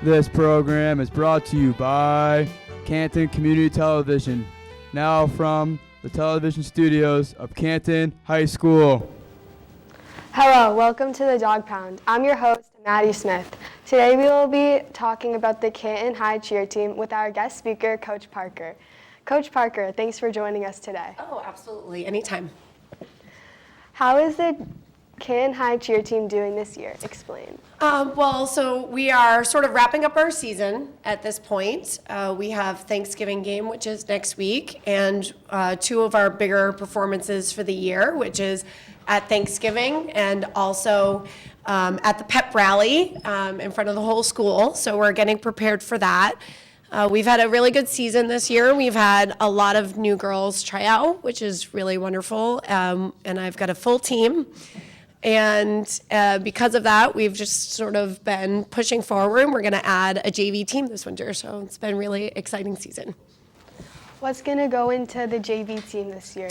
This program is brought to you by Canton Community Television, now from the television studios of Canton High School. Hello, welcome to the Dog Pound. I'm your host, Maddie Smith. Today we will be talking about the Canton High cheer team with our guest speaker, Coach Parker. Coach Parker, thanks for joining us today. Oh, absolutely. Anytime. How is the Canton High cheer team doing this year? Explain. So we are sort of wrapping up our season at this point. We have Thanksgiving game, which is next week, and two of our bigger performances for the year, which is at Thanksgiving and also at the pep rally in front of the whole school. So we're getting prepared for that. We've had a really good season this year. We've had a lot of new girls try out, which is really wonderful. And I've got a full team. And because of that, we've just sort of been pushing forward. We're going to add a JV team this winter. So it's been a really exciting season. What's going to go into the JV team this year?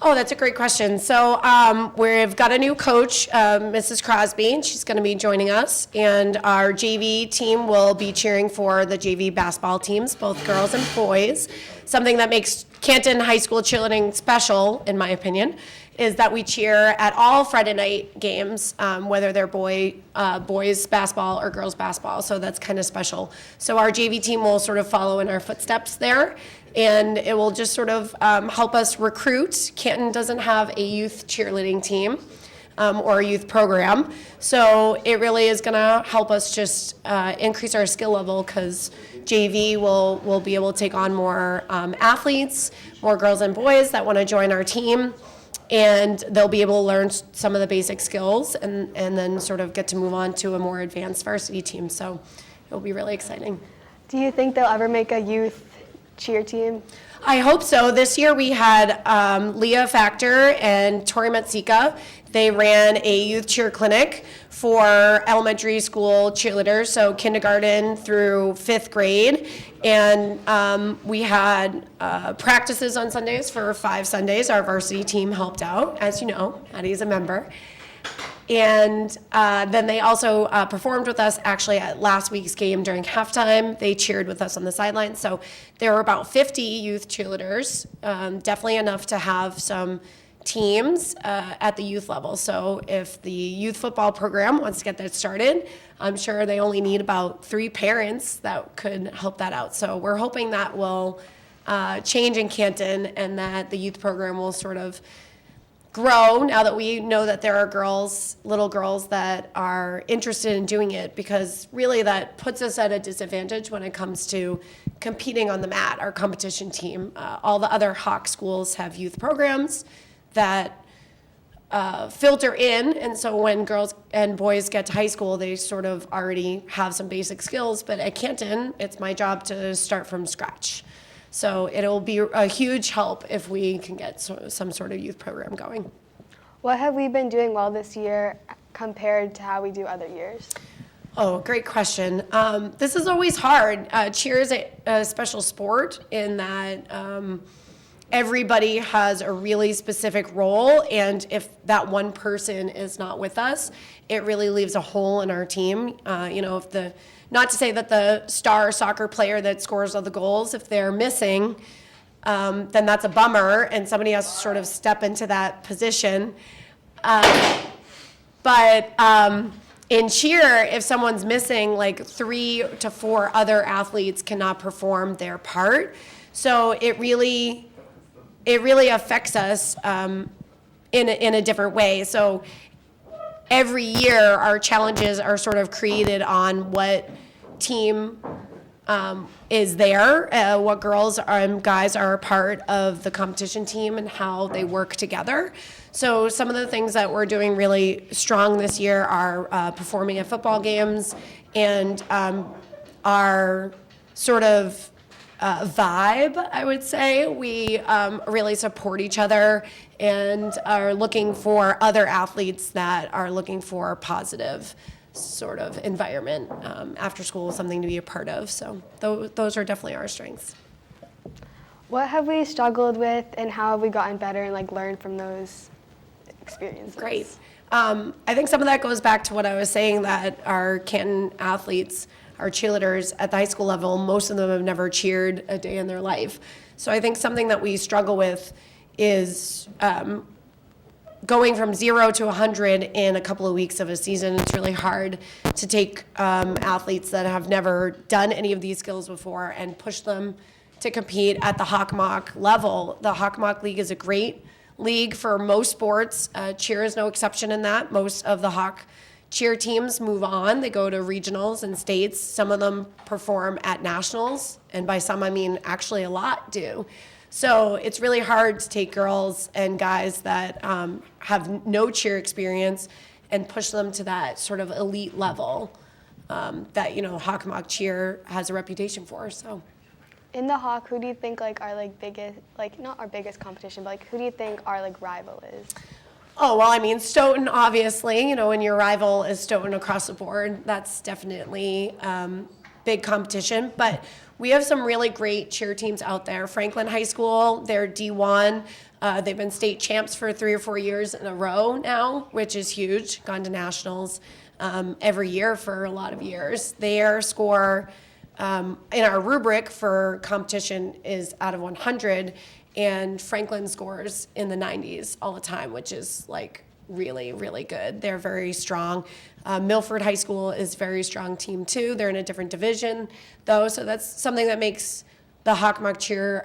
Oh, that's a great question. So we've got a new coach, Mrs. Crosby, and she's going to be joining us. And our JV team will be cheering for the JV basketball teams, both girls and boys. Something that makes Canton High School cheerleading special, in my opinion, is that we cheer at all Friday night games, whether they're boys basketball or girls basketball. So that's kind of special. So our JV team will sort of follow in our footsteps there. And it will just sort of help us recruit. Canton doesn't have a youth cheerleading team or a youth program. So it really is going to help us just increase our skill level because JV will be able to take on more athletes, more girls and boys that want to join our team. And they'll be able to learn some of the basic skills and then sort of get to move on to a more advanced varsity team. So it'll be really exciting. Do you think they'll ever make a youth cheer team? I hope so. This year we had Leah Factor and Tori Matsika. They ran a youth cheer clinic for elementary school cheerleaders, so kindergarten through 5th grade. And we had practices on Sundays for 5 Sundays. Our varsity team helped out, as you know, Addie's a member. And then they also performed with us actually at last week's game during halftime. They cheered with us on the sidelines. So there were about 50 youth cheerleaders, definitely enough to have some teams at the youth level. So if the youth football program wants to get that started, I'm sure they only need about 3 parents that could help that out. So we're hoping that will change in Canton and that the youth program will sort of grow now that we know that there are little girls that are interested in doing it, because really that puts us at a disadvantage when it comes to competing on the mat, our competition team. All the other Hawk schools have youth programs that filter in, and so when girls and boys get to high school, they sort of already have some basic skills, but at Canton, it's my job to start from scratch. So it'll be a huge help if we can get some sort of youth program going. What have we been doing well this year compared to how we do other years? Oh, great question. This is always hard. Cheer is a special sport in that everybody has a really specific role, and if that one person is not with us, it really leaves a hole in our team. Not to say that the star soccer player that scores all the goals, if they're missing, then that's a bummer, and somebody has to sort of step into that position. But in cheer, if someone's missing, like 3 to 4 other athletes cannot perform their part. So it really affects us in a different way. So every year, our challenges are sort of created on what team is there, what girls and guys are a part of the competition team and how they work together. So some of the things that we're doing really strong this year are performing at football games, and our sort of vibe, I would say. We really support each other and are looking for other athletes that are looking for positive sort of environment after school, something to be a part of. So those are definitely our strengths. What have we struggled with, and how have we gotten better and learned from those experiences? Great. I think some of that goes back to what I was saying, that our Canton athletes, our cheerleaders at the high school level, most of them have never cheered a day in their life. So I think something that we struggle with is going from 0 to 100 in a couple of weeks of a season. It's really hard to take athletes that have never done any of these skills before and push them to compete at the Hockomock level. The Hockomock League is a great league for most sports. Cheer is no exception in that. Most of the Hawk cheer teams move on. They go to regionals and states. Some of them perform at nationals, and by some I mean actually a lot do. So it's really hard to take girls and guys that have no cheer experience and push them to that sort of elite level that, Hockomock cheer has a reputation for. So. In the Hawk, who do you think our biggest, not our biggest competition, but who do you think our rival is? Oh, well, I mean, Stoughton, obviously, when your rival is Stoughton across the board, that's definitely big competition. But we have some really great cheer teams out there. Franklin High School, they're D1. They've been state champs for 3 or 4 years in a row now, which is huge. Gone to nationals every year for a lot of years. Their score in our rubric for competition is out of 100, and Franklin scores in the 90s all the time, which is really, really good. They're very strong. Milford High School is a very strong team too. They're in a different division though, so that's something that makes the Hockomock cheer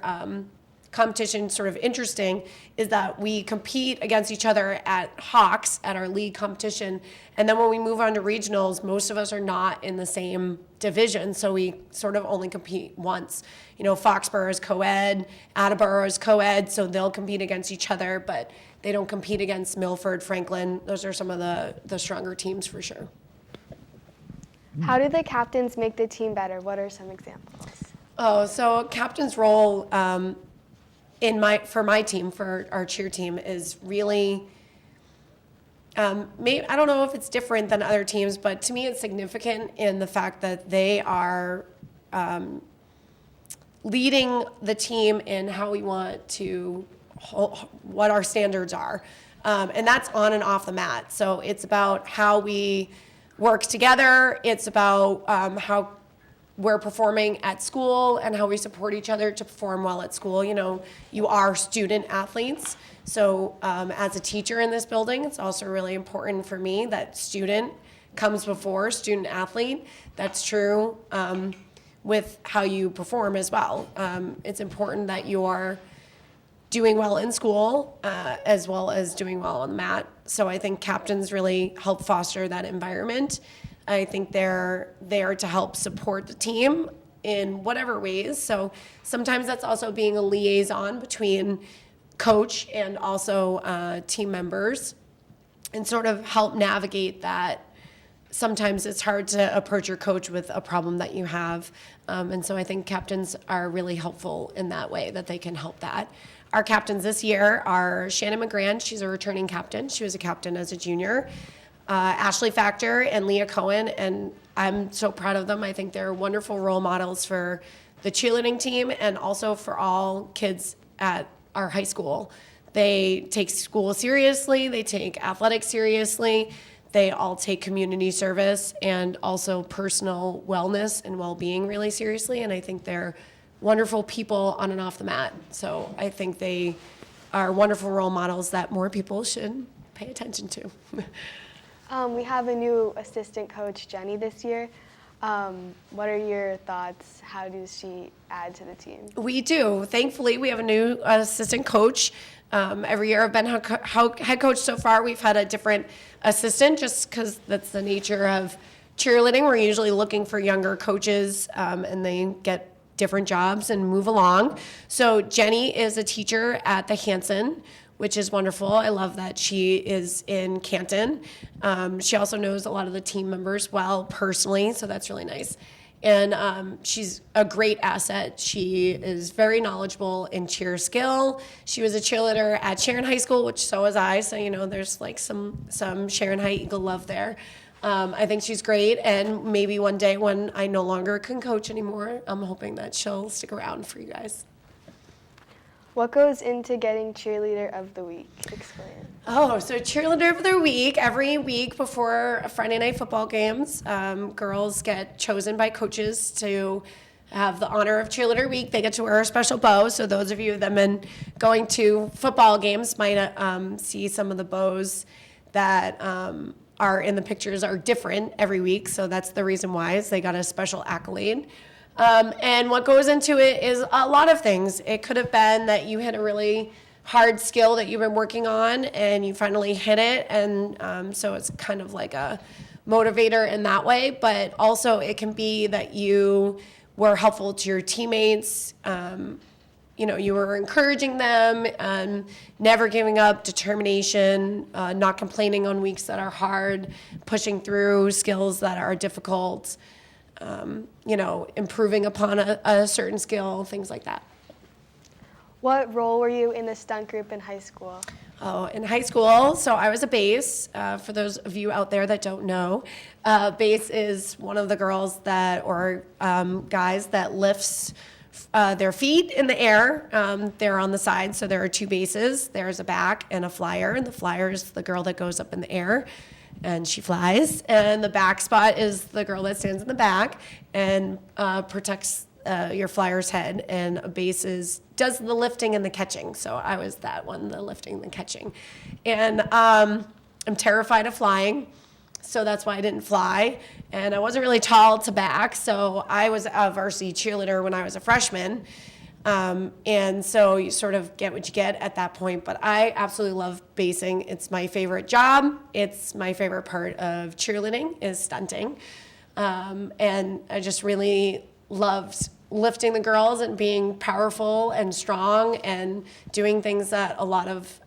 competition sort of interesting, is that we compete against each other at Hawks at our league competition, and then when we move on to regionals, most of us are not in the same division, so we sort of only compete once. Foxborough is co-ed, Attleboro is co-ed, so they'll compete against each other, but they don't compete against Milford, Franklin. Those are some of the stronger teams for sure. How do the captains make the team better? What are some examples? Oh, so captain's role for my team, for our cheer team, is really, I don't know if it's different than other teams, but to me it's significant in the fact that they are leading the team in how we want to, what our standards are. And that's on and off the mat. So it's about how we work together. It's about how we're performing at school and how we support each other to perform well at school. You are student athletes. So as a teacher in this building, it's also really important for me that student comes before student athlete. That's true with how you perform as well. It's important that you are doing well in school as well as doing well on the mat. So I think captains really help foster that environment. I think they're there to help support the team in whatever ways. So sometimes that's also being a liaison between coach and also team members, and sort of help navigate that. Sometimes it's hard to approach your coach with a problem that you have. And so I think captains are really helpful in that way, that they can help that. Our captains this year are Shannon McGran. She's a returning captain. She was a captain as a junior. Ashley Factor and Leah Cohen, and I'm so proud of them. I think they're wonderful role models for the cheerleading team and also for all kids at our high school. They take school seriously, they take athletics seriously, they all take community service and also personal wellness and well-being really seriously, and I think they're wonderful people on and off the mat. So I think they are wonderful role models that more people should pay attention to. We have a new assistant coach, Jenny, this year. What are your thoughts? How does she add to the team? We do. Thankfully, we have a new assistant coach. Every year I've been head coach so far. We've had a different assistant just because that's the nature of cheerleading. We're usually looking for younger coaches and they get different jobs and move along. So Jenny is a teacher at the Hanson, which is wonderful. I love that she is in Canton. She also knows a lot of the team members well personally, so that's really nice. And she's a great asset. She is very knowledgeable in cheer skill. She was a cheerleader at Sharon High School, which so was I, so there's some Sharon High Eagle love there. I think she's great, and maybe one day when I no longer can coach anymore, I'm hoping that she'll stick around for you guys. What goes into getting cheerleader of the week? Explain. Oh, so cheerleader of the week, every week before Friday night football games, girls get chosen by coaches to have the honor of cheerleader week. They get to wear a special bow. So those of you that have been going to football games might see some of the bows that are in the pictures are different every week. So that's the reason why, is they got a special accolade. And what goes into it is a lot of things. It could have been that you had a really hard skill that you've been working on and you finally hit it. And so it's kind of like a motivator in that way. But also it can be that you were helpful to your teammates. You were encouraging them and never giving up, determination, not complaining on weeks that are hard, pushing through skills that are difficult. Improving upon a certain skill, things like that. What role were you in the stunt group in high school? Oh, in high school, so I was a bass. For those of you out there that don't know, bass is one of the girls guys that lifts their feet in the air. They're on the side, so there are two bases. There's a back and a flyer, and the flyer is the girl that goes up in the air. And she flies, and the back spot is the girl that stands in the back and protects your flyer's head, and a bass does the lifting and the catching. So I was that one, the lifting and the catching. And I'm terrified of flying, so that's why I didn't fly. And I wasn't really tall to back, so I was a varsity cheerleader when I was a freshman. And so you sort of get what you get at that point. But I absolutely love basing. It's my favorite job. It's my favorite part of cheerleading is stunting. And I just really loved lifting the girls and being powerful and strong and doing things that a lot of,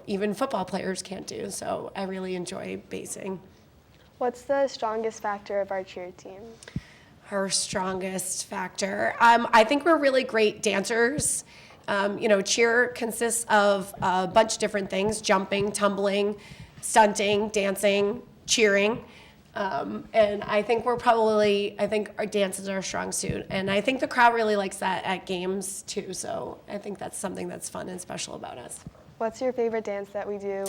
even football players can't do. So I really enjoy basing. What's the strongest factor of our cheer team? Her strongest factor. I think we're really great dancers. Cheer consists of a bunch of different things: jumping, tumbling, stunting, dancing, cheering. And I think our dance is our strong suit. And I think the crowd really likes that at games too. So I think that's something that's fun and special about us. What's your favorite dance that we do?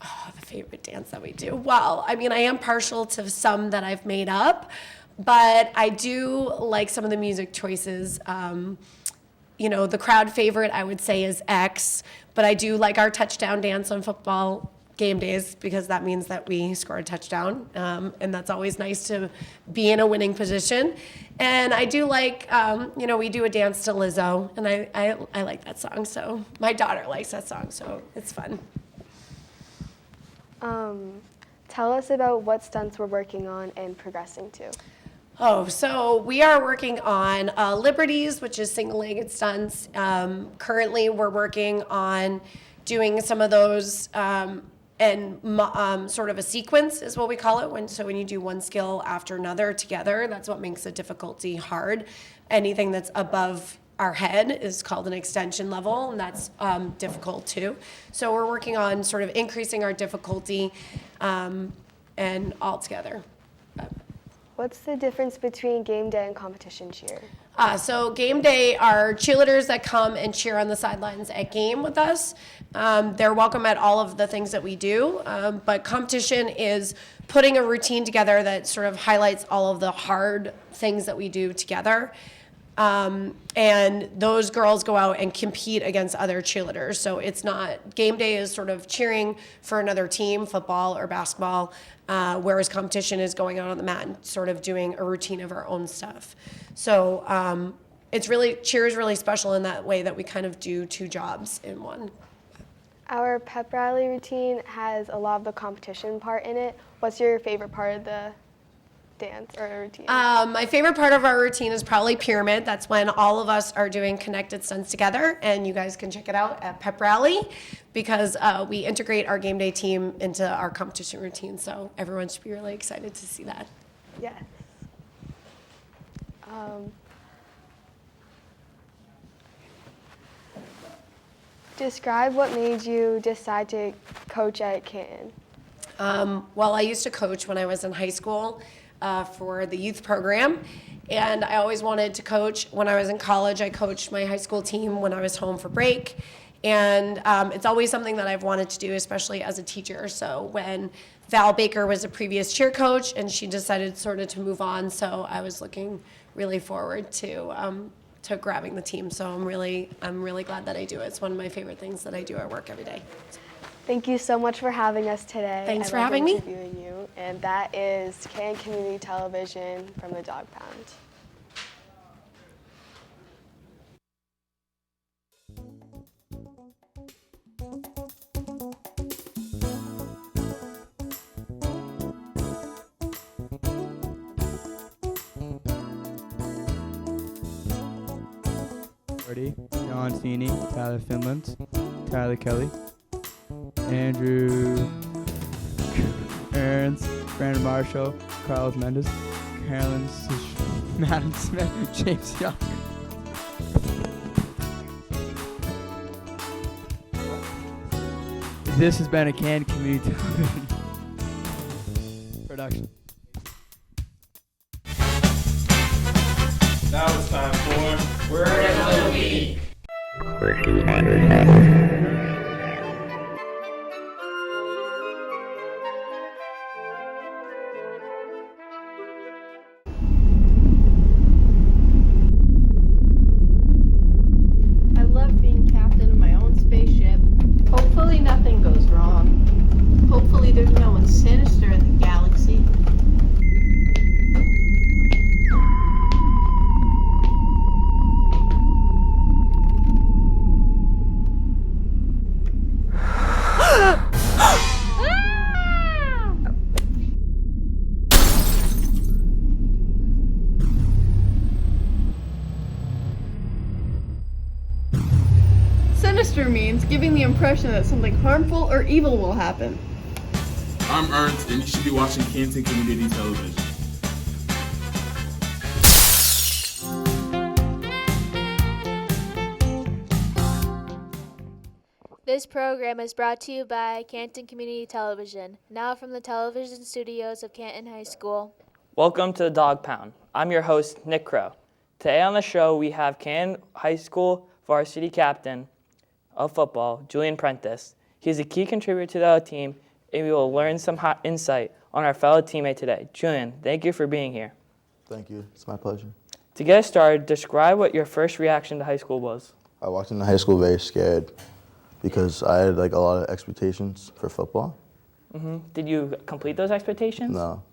Oh, the favorite dance that we do. Well, I am partial to some that I've made up. But I do like some of the music choices. The crowd favorite, I would say, is X. But I do like our touchdown dance on football game days because that means that we scored a touchdown. And that's always nice to be in a winning position. And I do like, we do a dance to Lizzo. And I like that song. So my daughter likes that song. So it's fun. Tell us about what stunts we're working on and progressing to. Oh, so we are working on Liberties, which is single-legged stunts. Currently, we're working on doing some of those and sort of a sequence is what we call it. When you do one skill after another together, that's what makes the difficulty hard. Anything that's above our head is called an extension level, and that's difficult too. So we're working on sort of increasing our difficulty and all together. What's the difference between game day and competition cheer? So game day are cheerleaders that come and cheer on the sidelines at game with us. They're welcome at all of the things that we do, but competition is putting a routine together that sort of highlights all of the hard things that we do together. And those girls go out and compete against other cheerleaders. So it's not, game day is sort of cheering for another team, football or basketball, whereas competition is going out on the mat and sort of doing a routine of our own stuff. So cheer is really special in that way that we kind of do two jobs in one. Our pep rally routine has a lot of the competition part in it. What's your favorite part of the dance or routine? My favorite part of our routine is probably pyramid. That's when all of us are doing connected stunts together, and you guys can check it out at Pep Rally because we integrate our game day team into our competition routine. So everyone should be really excited to see that. Yes. Describe what made you decide to coach at Canton. Well, I used to coach when I was in high school. for the youth program. And I always wanted to coach. When I was in college, I coached my high school team when I was home for break. And it's always something that I've wanted to do, especially as a teacher. So when Val Baker was a previous cheer coach, and she decided sort of to move on, so I was looking really forward to grabbing the team. So I'm really glad that I do it. It's one of my favorite things that I do at work every day. Thank you so much for having us today. Thanks for having me. Interviewing you, and that is Canton Community Television from the Dog Pound. John Feeney, Tyler Finland, Tyler Kelly, Andrew Aarons, Brandon Marshall, Carlos Mendes, Carolyn Madden Smith, James Young. This has been a Canton Community Television production. Now it's time for Word of the Week. I love being captain of my own spaceship. Hopefully nothing goes wrong. Hopefully there's no one sinister in the galaxy. Sinister means giving the impression that something harmful or evil will happen. I'm Ernst, and you should be watching Canton Community Television. This program is brought to you by Canton Community Television, now from the television studios of Canton High School. Welcome to the Dog Pound. I'm your host, Nick Crow. Today on the show, we have Canton High School varsity captain of football, Julian Prentice. He's a key contributor to the team, and we will learn some insight on our fellow teammate today. Julian, thank you for being here. Thank you. It's my pleasure. To get us started, describe what your first reaction to high school was. I walked into high school very scared because I had a lot of expectations for football. Did you complete those expectations? No.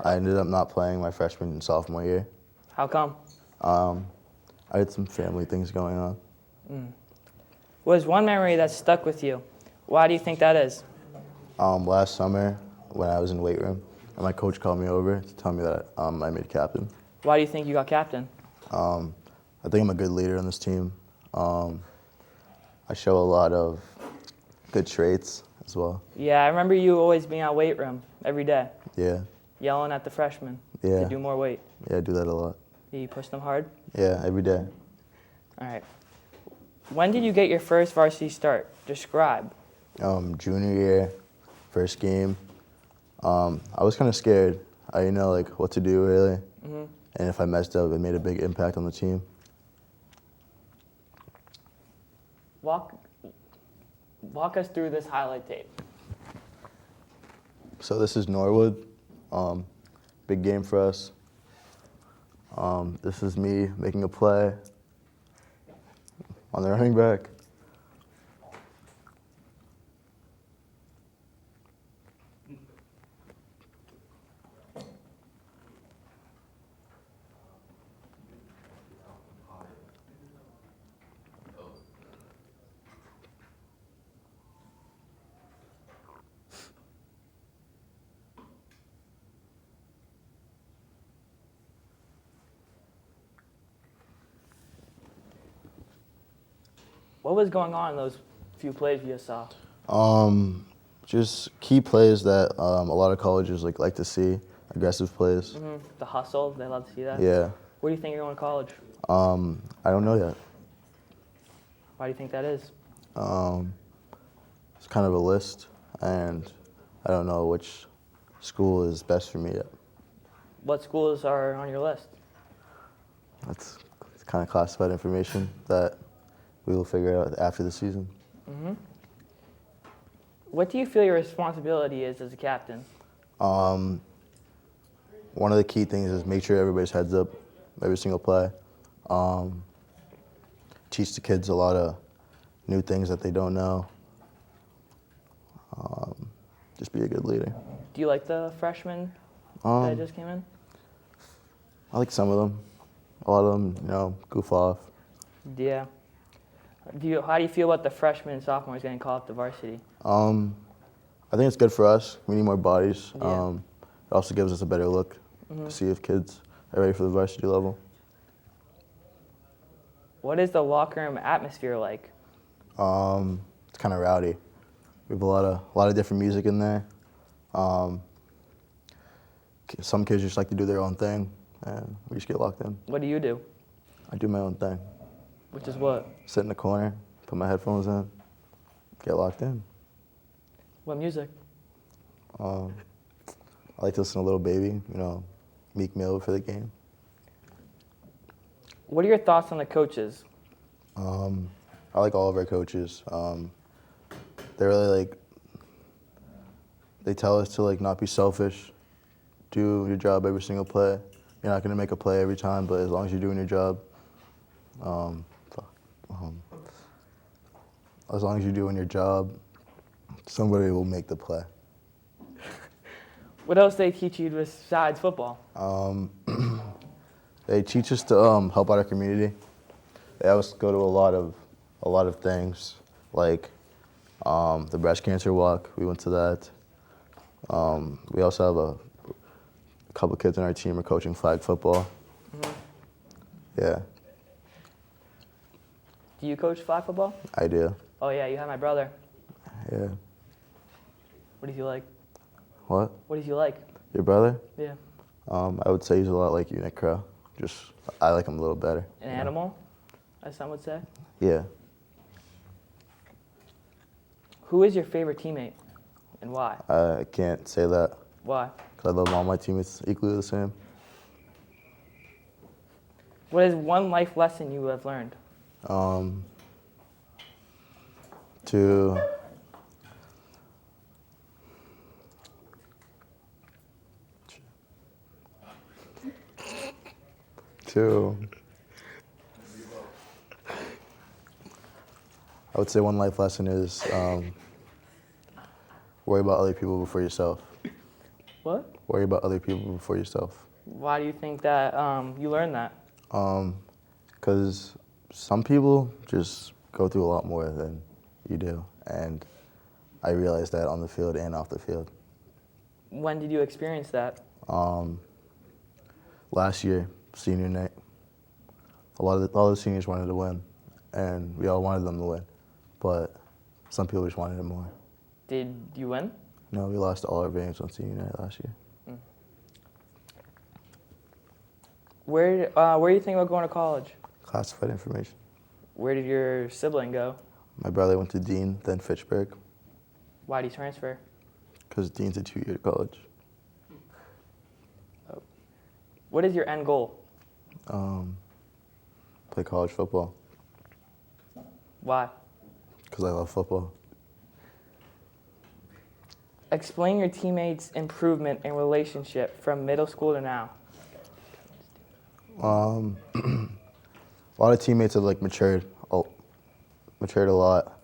I ended up not playing my freshman and sophomore year. How come? I had some family things going on. What is one memory that stuck with you? Why do you think that is? Last summer, when I was in weight room, my coach called me over to tell me that I made captain. Why do you think you got captain? I think I'm a good leader on this team. I show a lot of good traits as well. Yeah, I remember you always being out weight room every day, Yeah. yelling at the freshmen Yeah. to do more weight. Yeah, I do that a lot. Do you push them hard? Yeah, every day. All right. When did you get your first varsity start? Describe. Junior year, first game. I was kind of scared. I didn't know what to do really, and if I messed up, it made a big impact on the team. Walk us through this highlight tape. So this is Norwood. Big game for us. This is me making a play on the running back. What was going on in those few plays you just saw? Just key plays that a lot of colleges like to see. Aggressive plays. The hustle, they love to see that? Yeah. Where do you think you're going to college? I don't know yet. Why do you think that is? It's kind of a list, and I don't know which school is best for me yet. What schools are on your list? That's kind of classified information that we will figure out after the season. What do you feel your responsibility is as a captain? One of the key things is make sure everybody's heads up every single play. Teach the kids a lot of new things that they don't know. Just be a good leader. Do you like the freshmen Um, that just came in? I like some of them. A lot of them, goof off. Yeah. How do you feel about the freshmen and sophomores getting called up to varsity? I think it's good for us. We need more bodies. Yeah. It also gives us a better look to see if kids are ready for the varsity level. What is the locker room atmosphere like? It's kind of rowdy. We have a lot of different music in there. Some kids just like to do their own thing, and we just get locked in. What do you do? I do my own thing. Which is what? Sit in the corner, put my headphones in, get locked in. What music? I like to listen to Lil Baby, Meek Mill for the game. What are your thoughts on the coaches? I like all of our coaches. They're really they tell us to not be selfish, do your job every single play. You're not gonna make a play every time, but as long as you're doing your job, as long as you're doing your job, somebody will make the play. What else do they teach you besides football? They teach us to help out our community. They have us go to a lot of things, like the breast cancer walk. We went to that. We also have a couple kids on our team are coaching flag football. Yeah, Do you coach flag football? I do. Oh yeah, you have my brother. Yeah. What is he like? What? What is he like? Your brother? Yeah. I would say he's a lot like you, Nick Crow. Just I like him a little better. An animal, as some would say. Yeah. Who is your favorite teammate, and why? I can't say that Why? because I love all my teammates equally the same. What is one life lesson you have learned? To I would say one life lesson is worry about other people before yourself. What? Worry about other people before yourself. Why do you think that you learned that? Because some people just go through a lot more than you do, and I realized that on the field and off the field. When did you experience that? Last year, senior night, all the seniors wanted to win, and we all wanted them to win, but some people just wanted it more. Did you win? No, we lost all our games on senior night last year. Where do you think about going to college? Classified information. Where did your sibling go? My brother went to Dean, then Fitchburg, Why did he transfer? because Dean's a 2-year college. What is your end goal? Play college football, Why? because I love football. Explain your teammates' improvement in relationship from middle school to now. A lot of teammates have matured a lot,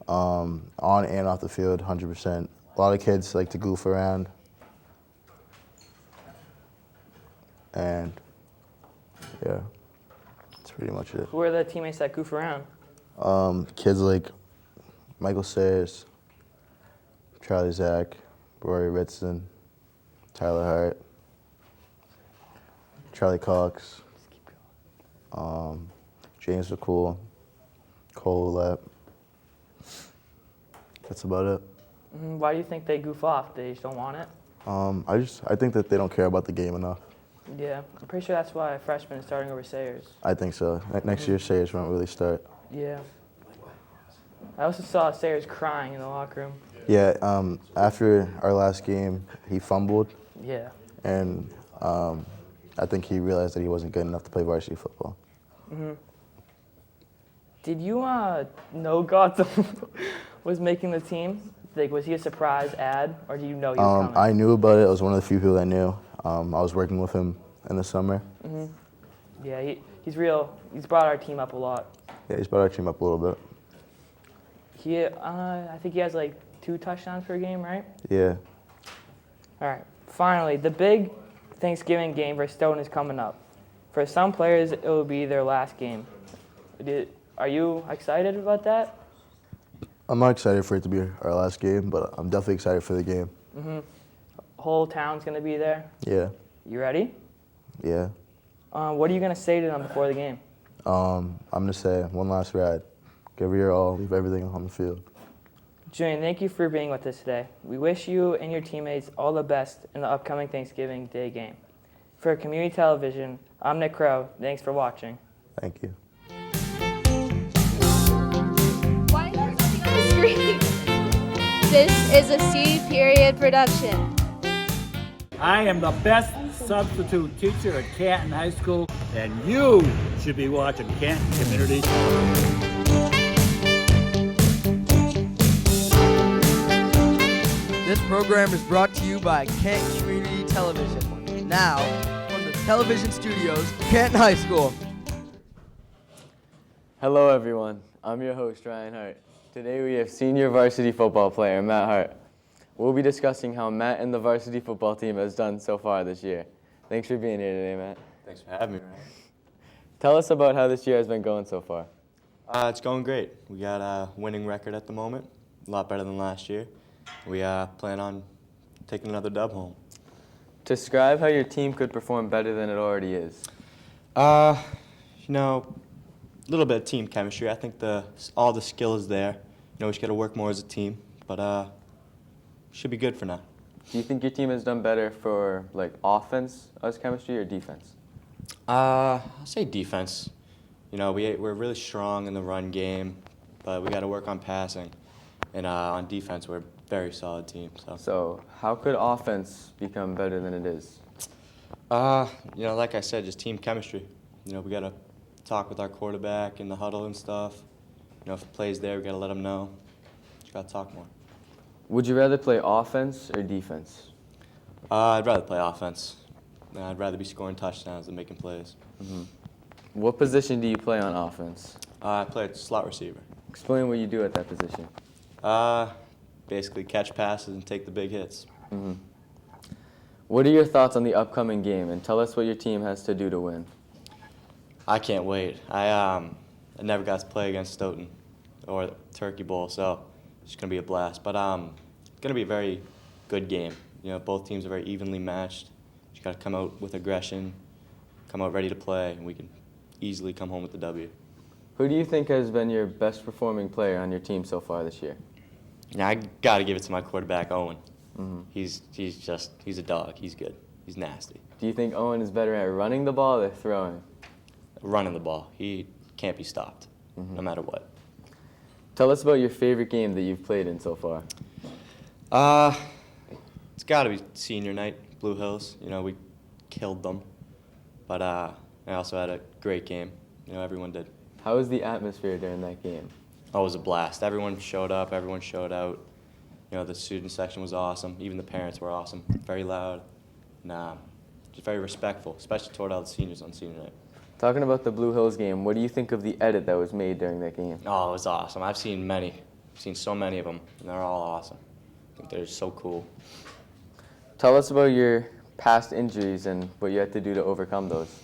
on and off the field, 100%. A lot of kids like to goof around, and yeah, that's pretty much it. Who are the teammates that goof around? Kids like Michael Sayers, Charlie Zach, Rory Ritson, Tyler Hart, Charlie Cox, James McCool, Cole Lep. That's about it. Why do you think they goof off? They just don't want it? I think that they don't care about the game enough. Yeah, I'm pretty sure that's why a freshman is starting over Sayers. I think so. Next year, Sayers won't really start. Yeah. I also saw Sayers crying in the locker room. Yeah, after our last game, he fumbled, Yeah. and I think he realized that he wasn't good enough to play varsity football. Did you know Gotham was making the team? Like, was he a surprise ad, or do you know he was coming? I knew about it. I was one of the few people that knew. I was working with him in the summer. Yeah, he's real. He's brought our team up a lot. Yeah, he's brought our team up a little bit. I think he has like 2 touchdowns per game, right? Yeah. All right. Finally, the big Thanksgiving game for Stoughton is coming up. For some players, it will be their last game. Are you excited about that? I'm not excited for it to be our last game, but I'm definitely excited for the game. Whole town's gonna be there. Yeah. You ready? Yeah. What are you gonna say to them before the game? I'm gonna say one last ride. Give it your all. Leave everything on the field. Julian, thank you for being with us today. We wish you and your teammates all the best in the upcoming Thanksgiving Day game. For Community Television, I'm Nick Crow. Thanks for watching. Thank you. Why are you looking on the screen? This is a C period production. I am the best substitute teacher at Canton High School, and you should be watching Canton Community. This program is brought to you by Canton Community Television. Now, from the television studios of Canton High School. Hello everyone, I'm your host Ryan Hart. Today we have senior varsity football player Matt Hart. We'll be discussing how Matt and the varsity football team has done so far this year. Thanks for being here today, Matt. Thanks for having me, Ryan. Tell us about how this year has been going so far. It's going great. We got a winning record at the moment, a lot better than last year. We plan on taking another dub home. Describe how your team could perform better than it already is. A little bit of team chemistry. I think all the skill is there. We just got to work more as a team, but should be good for now. Do you think your team has done better for like offense as chemistry or defense? I'll say defense. We're really strong in the run game, but we got to work on passing. And on defense, we're a very solid team. So how could offense become better than it is? Like I said, just team chemistry. We got to talk with our quarterback in the huddle and stuff. If it plays there, we got to let him know. Just got to talk more. Would you rather play offense or defense? I'd rather play offense. I'd rather be scoring touchdowns than making plays. What position do you play on offense? I play at slot receiver. Explain what you do at that position. Basically catch passes and take the big hits. What are your thoughts on the upcoming game, and tell us what your team has to do to win? I can't wait. I never got to play against Stoughton or Turkey Bowl, so it's going to be a blast. But it's going to be a very good game. Both teams are very evenly matched. You got to come out with aggression, come out ready to play, and we can easily come home with the W. Who do you think has been your best performing player on your team so far this year? I got to give it to my quarterback, Owen. He's a dog. He's good. He's nasty. Do you think Owen is better at running the ball or throwing? Running the ball. He can't be stopped, no matter what. Tell us about your favorite game that you've played in so far. It's got to be senior night, Blue Hills. We killed them. But I also had a great game. Everyone did. How was the atmosphere during that game? Oh, it was a blast. Everyone showed up. Everyone showed out. The student section was awesome. Even the parents were awesome. Very loud. Just very respectful, especially toward all the seniors on senior night. Talking about the Blue Hills game, what do you think of the edit that was made during that game? Oh, it was awesome. I've seen many. I've seen so many of them, and they're all awesome. I think they're so cool. Tell us about your past injuries and what you had to do to overcome those.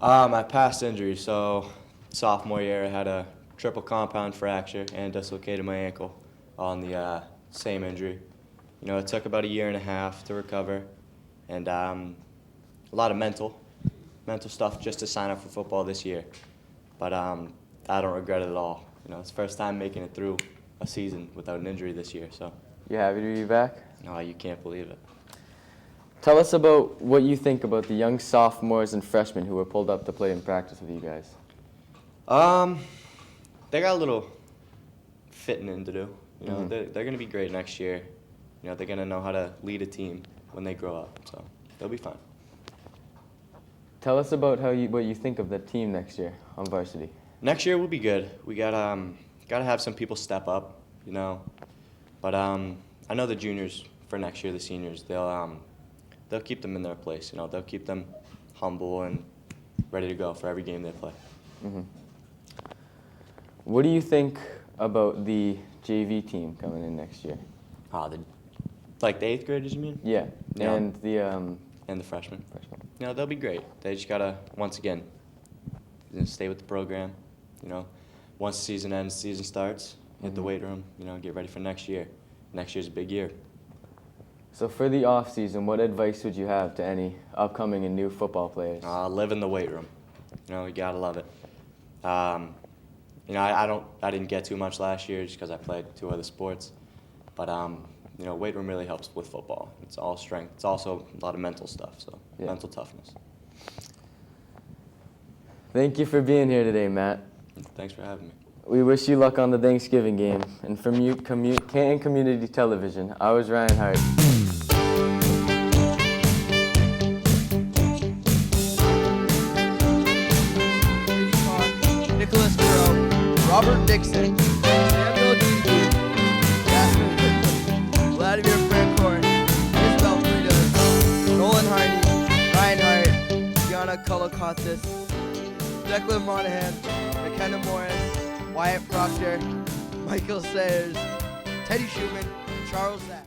My past injuries. So sophomore year, I had a triple compound fracture and dislocated my ankle on the same injury. It took about 1.5 years to recover, and a lot of mental stuff just to sign up for football this year. But I don't regret it at all. It's the first time making it through a season without an injury this year. So. You happy to be back? No, you can't believe it. Tell us about what you think about the young sophomores and freshmen who were pulled up to play in practice with you guys. They got a little fitting in to do. They're going to be great next year. They're going to know how to lead a team when they grow up. So they'll be fine. Tell us about what you think of the team next year on varsity. Next year will be good. We gotta have some people step up, you know. But I know the juniors for next year, the seniors, they'll keep them in their place. You know, they'll keep them humble and ready to go for every game they play. Mm-hmm. What do you think about the JV team coming in next year? Like the 8th graders, you mean? Yeah, Yeah. and the freshmen. You know, they'll be great. They just gotta, once again, stay with the program. You know, once the season ends, season starts, hit the weight room. You know, get ready for next year. Next year's a big year. So for the off season, what advice would you have to any upcoming and new football players? Live in the weight room. You know, you gotta love it. You know, I didn't get too much last year just because I played 2 other sports, but you know, weight room really helps with football. It's all strength. It's also a lot of mental stuff, so mental toughness. Thank you for being here today, Matt. Thanks for having me. We wish you luck on the Thanksgiving game. And from Canton Community Television, I was Ryan Hart. Nicholas Crow, Robert Dixon, Samuel Dean, Jasmine Whitman, Vladimir Francourt, Isabel Fridas, Nolan Harney, Ryan Hart, Gianna Kolokotsis, Declan Monahan, McKenna Morris, Wyatt Proctor, Michael Sayers, Teddy Schumann, and Charles Zack.